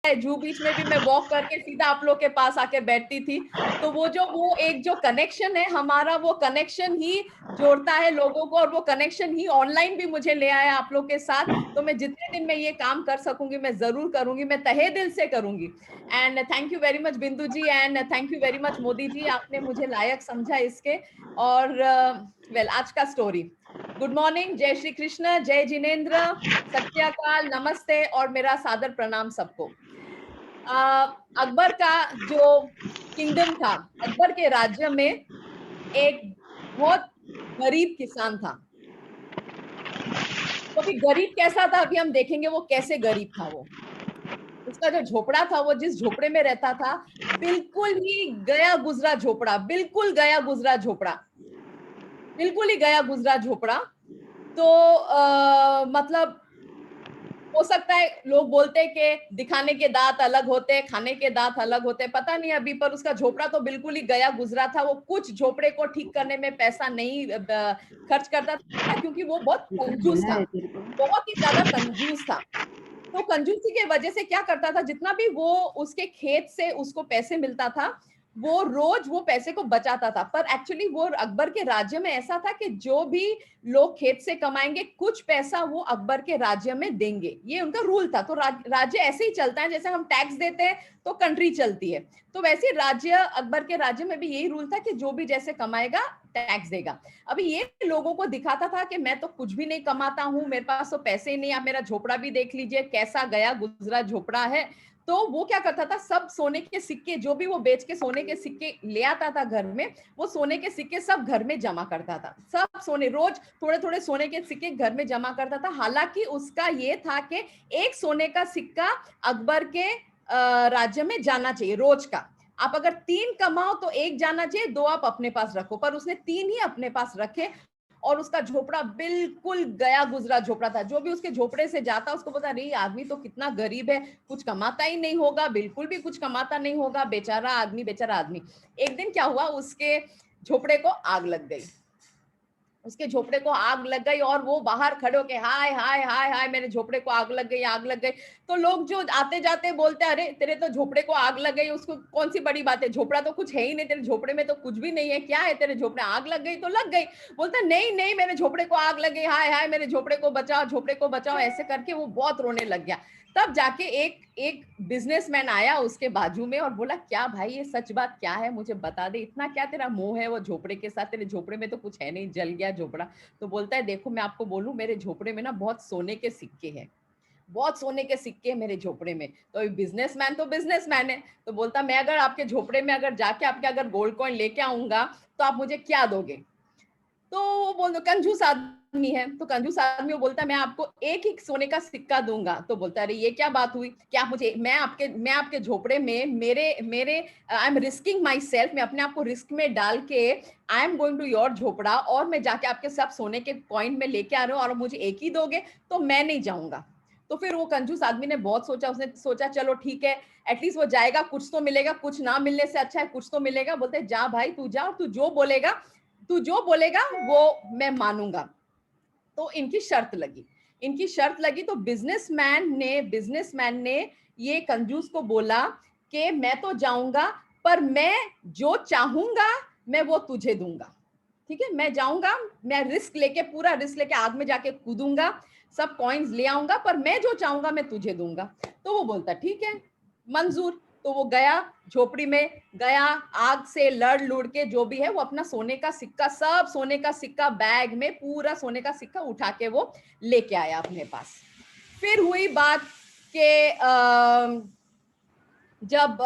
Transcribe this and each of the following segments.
जूहू बीच में भी मैं वॉक करके सीधा आप लोग के पास आके बैठती थी। तो वो एक जो कनेक्शन है हमारा, वो कनेक्शन ही जोड़ता है लोगों को, और वो कनेक्शन ही ऑनलाइन भी मुझे ले आया आप लोग के साथ। तो मैं जितने दिन में ये काम कर सकूंगी मैं जरूर करूंगी, मैं तहे दिल से करूंगी। And thank you very much Bindu ji, and thank you very much Modi ji, आपने मुझे लायक समझा इसके। और वेल आज का स्टोरी। गुड मॉर्निंग, जय श्री कृष्ण, जय जिनेन्द्र, सत्याकाल, नमस्ते और मेरा सादर प्रणाम सबको। अकबर का जो किंगडम था, अकबर के राज्य में एक बहुत गरीब किसान था। तो अभी गरीब कैसा था अभी हम देखेंगे, वो कैसे गरीब था। वो उसका जो झोपड़ा था, वो जिस झोपड़े में रहता था, बिल्कुल ही गया गुजरा झोपड़ा, बिल्कुल गया गुजरा झोपड़ा, बिल्कुल ही गया गुजरा झोपड़ा। तो मतलब हो सकता है लोग बोलते हैं कि दिखाने के दांत अलग होते हैं, खाने के दांत अलग होते हैं, पता नहीं अभी, पर उसका झोपड़ा तो बिल्कुल ही गया गुजरा था। वो कुछ झोपड़े को ठीक करने में पैसा नहीं खर्च करता था, क्योंकि वो बहुत कंजूस था, बहुत ही ज्यादा कंजूस था। तो कंजूसी के वजह से क्या करता था, जितना भी वो उसके खेत से उसको पैसे मिलता था, वो रोज वो पैसे को बचाता था। पर एक्चुअली वो अकबर के राज्य में ऐसा था कि जो भी लोग खेत से कमाएंगे, कुछ पैसा वो अकबर के राज्य में देंगे, ये उनका रूल था। तो राज्य ऐसे ही चलता है, जैसे हम टैक्स देते हैं तो कंट्री चलती है, तो वैसे राज्य, अकबर के राज्य में भी यही रूल था कि जो भी जैसे कमाएगा टैक्स देगा। अभी ये लोगों को दिखाता था कि मैं तो कुछ भी नहीं कमाता हूँ, मेरे पास तो पैसे ही नहीं, आप मेरा झोपड़ा भी देख लीजिए कैसा गया गुजरा झोपड़ा है। तो वो क्या करता था, सब सोने के सिक्के जो भी वो बेच के सोने के सिक्के ले आता था घर में, वो सोने के सिक्के सब घर में जमा करता था। सब सोने, रोज थोड़े थोड़े सोने के सिक्के घर में जमा करता था। हालांकि उसका ये था कि एक सोने का सिक्का अकबर के राज्य में जाना चाहिए रोज का। आप अगर 3 कमाओ तो 1 जाना चाहिए, 2 आप अपने पास रखो, पर उसने 3 ही अपने पास रखे। और उसका झोपड़ा बिल्कुल गया गुजरा झोपड़ा था। जो भी उसके झोपड़े से जाता उसको पता नहीं आदमी तो कितना गरीब है, कुछ कमाता ही नहीं होगा, बिल्कुल भी कुछ कमाता नहीं होगा, बेचारा आदमी, बेचारा आदमी। एक दिन क्या हुआ, उसके झोपड़े को आग लग गई, उसके झोपड़े को आग लग गई, और वो बाहर खड़े होके हाय हाय हाय हाय मेरे झोपड़े को आग लग गई, आग लग गई। तो लोग जो आते जाते बोलते अरे तेरे तो झोपड़े को आग लग गई, उसको कौन सी बड़ी बात है, झोपड़ा तो कुछ है ही नहीं, तेरे झोपड़े में तो कुछ भी नहीं है, क्या है तेरे झोपड़े, आग लग गई तो लग गई। बोलता नहीं नहीं मेरे झोपड़े को आग लग गई, हाय हाय मेरे झोपड़े को बचाओ, झोपड़े को बचाओ, ऐसे करके वो बहुत रोने लग गया। तब जाके एक एक बिजनेसमैन आया उसके बाजू में और बोला क्या भाई ये सच बात क्या है, मुझे बता दे, इतना क्या तेरा मोह है वो झोपड़े के साथ, तेरे झोपड़े में तो कुछ है नहीं, जल गया झोपड़ा। तो बोलता है देखो मैं आपको बोलूं, मेरे झोपड़े में ना बहुत सोने के सिक्के हैं, बहुत सोने के सिक्के मेरे झोपड़े में। तो बिजनेसमैन तो बिजनेसमैन है, तो बोलता मैं अगर आपके झोपड़े में अगर जाके आपके अगर गोल्ड कॉइन लेके आऊंगा तो आप मुझे क्या दोगे। तो वो बोल दो कंजूस आदमी है, तो कंजूस आदमी वो बोलता है मैं आपको एक ही सोने का सिक्का दूंगा। तो बोलता है अरे ये क्या बात हुई, क्या आप मुझे, मैं आपके झोपड़े में मेरे मेरे I am risking myself, मैं अपने आप को रिस्क में डाल के I am going to your झोपड़ा, और मैं जाके आपके सब सोने के कॉइन में लेके आ रहा हूँ और मुझे एक ही दोगे, तो मैं नहीं जाऊंगा। तो फिर वो कंजूस आदमी ने बहुत सोचा, उसने सोचा चलो ठीक है, एटलीस्ट वो जाएगा, कुछ तो मिलेगा, कुछ ना मिलने से अच्छा है कुछ तो मिलेगा। बोलते जा भाई तू जा, और तू जो बोलेगा वो मैं मानूंगा। तो इनकी शर्त लगी, इनकी शर्त लगी। तो बिजनेसमैन ने ये कंजूस को बोला कि मैं तो जाऊंगा, पर मैं जो चाहूंगा मैं वो तुझे दूंगा, ठीक है, मैं जाऊंगा, मैं रिस्क लेके, पूरा रिस्क लेके आग में जाके कूदूंगा, सब कॉइन्स ले आऊंगा, पर मैं जो चाहूंगा मैं तुझे दूंगा। तो वो बोलता ठीक है, मंजूर। तो वो गया झोपड़ी में, गया आग से लड़ लुड़ के जो भी है वो अपना सोने का सिक्का, सब सोने का सिक्का बैग में, पूरा सोने का सिक्का उठा के वो लेके आया अपने पास। फिर हुई बात के जब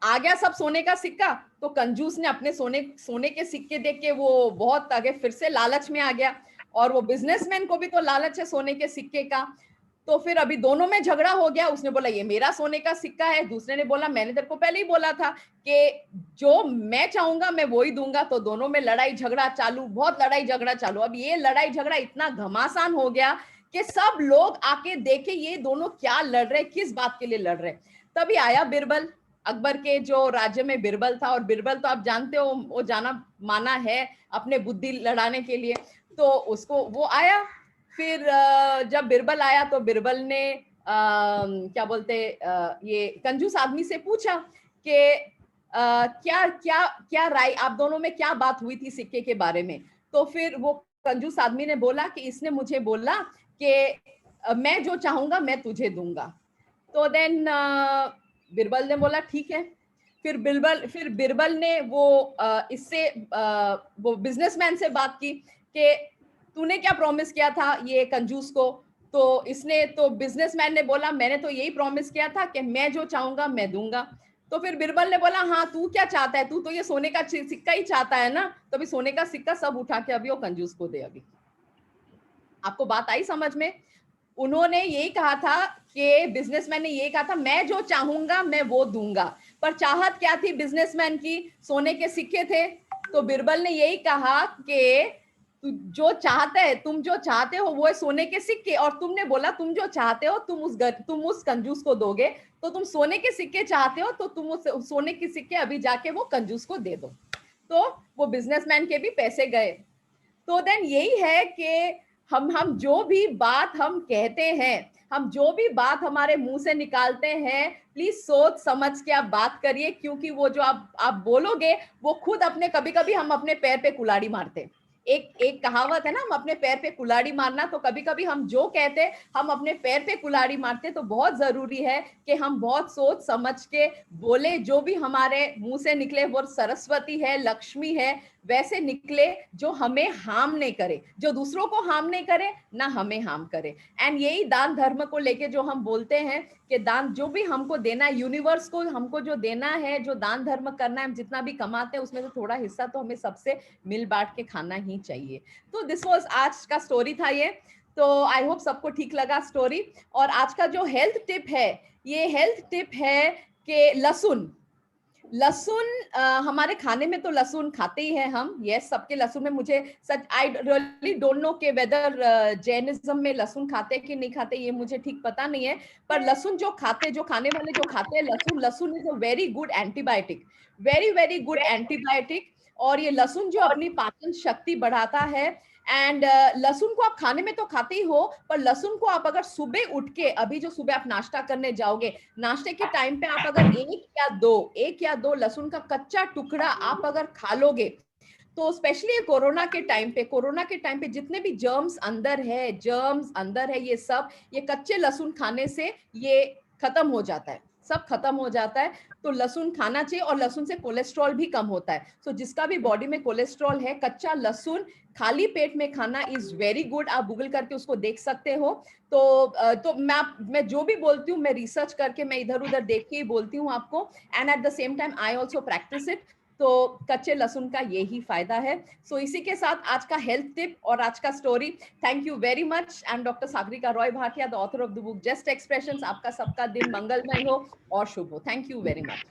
आ गया सब सोने का सिक्का, तो कंजूस ने अपने सोने सोने के सिक्के देख के वो बहुत आगे फिर से लालच में आ गया, और वो बिजनेसमैन को भी तो लालच है सोने के सिक्के का। तो फिर अभी दोनों में झगड़ा हो गया, उसने बोला ये मेरा सोने का सिक्का है, दूसरे ने बोला मैंने तेरे को पहले ही बोला था कि जो मैं चाहूंगा मैं वो ही दूंगा। तो दोनों में लड़ाई झगड़ा चालू, बहुत लड़ाई झगड़ा चालू। अब ये लड़ाई झगड़ा इतना घमासान हो गया कि सब लोग आके देखे ये दोनों क्या लड़ रहे, किस बात के लिए लड़ रहे। तभी आया बिरबल, अकबर के जो राज्य में बिरबल था, और बिरबल तो आप जानते हो वो जाना माना है अपने बुद्धि लड़ाने के लिए। तो उसको वो आया, फिर जब बिरबल आया तो बिरबल ने क्या बोलते ये कंजूस आदमी से पूछा कि क्या क्या क्या राय, आप दोनों में क्या बात हुई थी सिक्के के बारे में। तो फिर वो कंजूस आदमी ने बोला कि इसने मुझे बोला कि मैं जो चाहूंगा मैं तुझे दूंगा। तो देन बिरबल ने बोला ठीक है। फिर बिरबल ने वो इससे वो बिजनेसमैन से बात की कि तूने क्या प्रॉमिस किया था ये कंजूस को। तो इसने तो बिजनेसमैन ने बोला मैंने तो यही प्रॉमिस किया था कि मैं जो चाहूंगा मैं दूंगा। तो फिर बिरबल ने बोला हाँ तू क्या चाहता है, तू तो ये सोने का सिक्का ही चाहता है ना, तो अभी सोने का सिक्का सब उठा के अभी वो कंजूस को दे। अभी आपको बात आई समझ में। उन्होंने यही कहा था कि बिजनेसमैन ने यही कहा था मैं जो चाहूंगा मैं वो दूंगा, पर चाहत क्या थी बिजनेसमैन की, सोने के सिक्के थे। तो बिरबल ने यही कहा कि जो चाहते है, तुम जो चाहते हो वो है सोने के सिक्के, और तुमने बोला तुम जो चाहते हो तुम उस कंजूस को दोगे, तो तुम सोने के सिक्के चाहते हो तो तुम उस सोने के सिक्के अभी जाके वो कंजूस को दे दो। तो वो बिजनेसमैन के भी पैसे गए। तो देन यही है कि हम जो भी बात हम कहते हैं, हम जो भी बात हमारे मुंह से निकालते हैं, प्लीज सोच समझ के आप बात करिए, क्योंकि वो जो आप बोलोगे वो खुद अपने, कभी कभी हम अपने पैर पे कुल्हाड़ी मारते हैं। एक कहावत है ना, हम अपने पैर पे कुल्हाड़ी मारना, तो कभी कभी हम जो कहते हैं हम अपने पैर पे कुल्हाड़ी मारते। तो बहुत जरूरी है कि हम बहुत सोच समझ के बोले, जो भी हमारे मुंह से निकले वो सरस्वती है, लक्ष्मी है, वैसे निकले जो हमें हार्म नहीं करे, जो दूसरों को हार्म नहीं करे ना हमें हार्म करे। एंड यही दान धर्म को लेके जो हम बोलते हैं कि दान जो भी हमको देना है, यूनिवर्स को हमको जो देना है, जो दान धर्म करना है, हम जितना भी कमाते हैं उसमें से थोड़ा हिस्सा तो हमें सबसे मिल बांट के खाना ही चाहिए। तो दिस वाज आज का स्टोरी था ये। तो आई होप सबको ठीक लगा स्टोरी। और आज का जो हेल्थ टिप है, ये हेल्थ टिप है कि लहसुन, लहसुन हमारे खाने में तो लहसुन खाते ही हैं हम, यस सबके लहसुन में, मुझे सच आई रियली डोंट नो कि वेदर जैनिज्म में लहसुन खाते कि नहीं खाते, ये मुझे ठीक पता नहीं है। पर लहसुन जो खाते, जो खाने वाले जो खाते हैं लहसुन, लहसुन is a very good antibiotic, very very good antibiotic. और ये लहसुन जो अपनी पाचन शक्ति बढ़ाता है। एंड लहसुन को आप खाने में तो खाते ही हो, पर लहसुन को आप अगर सुबह उठ के, अभी जो सुबह आप नाश्ता करने जाओगे, नाश्ते के टाइम पे आप अगर एक या दो लहसुन का कच्चा टुकड़ा आप अगर खा लोगे, तो स्पेशली कोरोना के टाइम पे जितने भी जर्म्स अंदर है, ये सब ये कच्चे लहसुन खाने से ये खत्म हो जाता है, सब खत्म हो जाता है। तो लहसुन खाना चाहिए, और लहसुन से कोलेस्ट्रॉल भी कम होता है। सो जिसका भी बॉडी में कोलेस्ट्रॉल है, कच्चा लहसुन खाली पेट में खाना इज वेरी गुड। आप गूगल करके उसको देख सकते हो। तो मैं जो भी बोलती हूँ मैं रिसर्च करके, मैं इधर उधर देख के ही बोलती हूँ आपको। And at the same time I also practice it. तो कच्चे लहसुन का यही फायदा है। सो इसी के साथ आज का हेल्थ टिप और आज का story, thank you very much. I am doctor Sagarika Roy Bhatia, the author of the book just expressions. आपका सबका दिन मंगलमय हो और शुभ हो। Thank you very much.